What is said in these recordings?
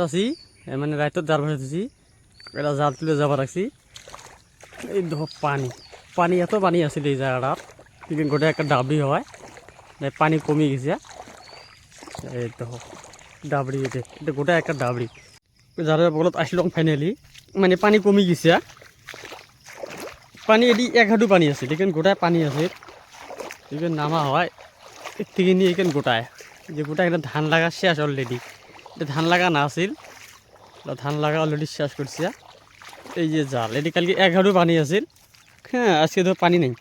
আছি মানে রাইতত জাল বসাইছি, এটা জাল তুলে যাব রাখছি। এই দেখো পানি পানি এত পানি আছিল এই জায়গাটার, কিন্তু গোটা একটা ডাবরি হয়, পানি কমে গেছে। এই দেখো ডাবরি, এটা গোটা একটা ডাবরি জালের বলত আসলাম ফাইনালি, মানে পানি কমে গেছে। পানি এটি এক হাঁটু পানি আছে, এখানে গোটায় পানি আছে, এখানে নামা হয় এর থেকে নিয়ে এখানে গোটায় যে গোটা এখানে ধান লাগা শেষ অলরেডি। এটা ধান লাগা না আছিল, ধান লাগা অলরেডি শেষ করছে। এই যে জাল এটি কালকে 11 পানি আছিল, হ্যাঁ আজকে তো পানি নেই,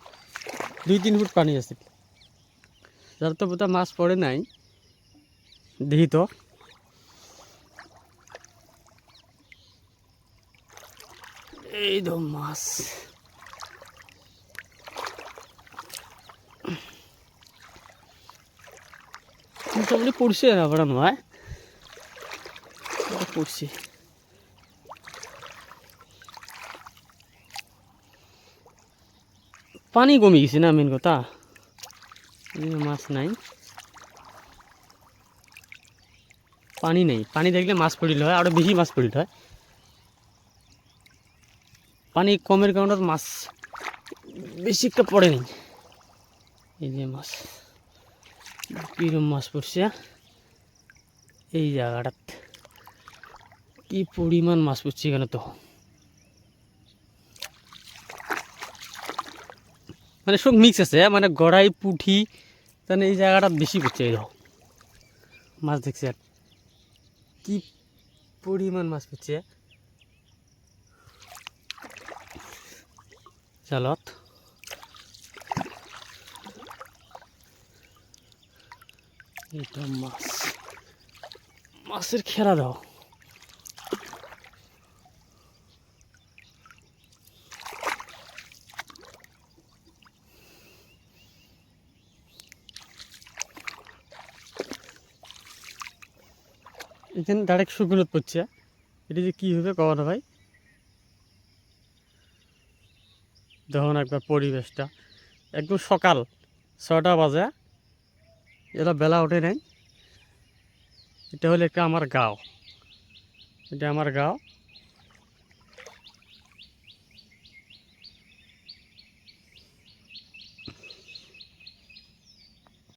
2-3 ফুট পানি আছিল। জাল তো বোধহয় মাছ পড়ে নাই, দেখি তো। এই তো মাছ, মোটামুটি পড়ছে না বড় নয়, পড়ছে। পানি কমে গেছে না মেন কথা, মাছ নাই, পানি নেই। পানি দেখলে মাছ পড়িল হয়, আরও বেশি মাছ পড়িল হয়। পানি কমের কারণে মাছ বেশি একটা পড়ে নেই। এই যে মাছ, কিরম মাছ পড়ছে এই জায়গাটাত, কি পরিমাণ মাছ পড়ছে এখানে। তো মানে সব মিক্স আছে, মানে গড়াই পুঁটি, তাহলে এই জায়গাটা বেশি পড়ছে। এই দেখো মাছ দেখছি আর কি পরিমাণ মাছ পড়ছে জালত। এইটা মাছ, মাছের খেলা দাও। এখানে ডাইরেক্ট শুকনোত পড়ছে, এটি যে কী হবে কখনো ভাই। দেখুন একবার পরিবেশটা, একদম সকাল 6টা বাজে, এরা বেলা ওঠে নাই। এটা হলো একটা আমার গাঁও, এটা আমার গাঁও।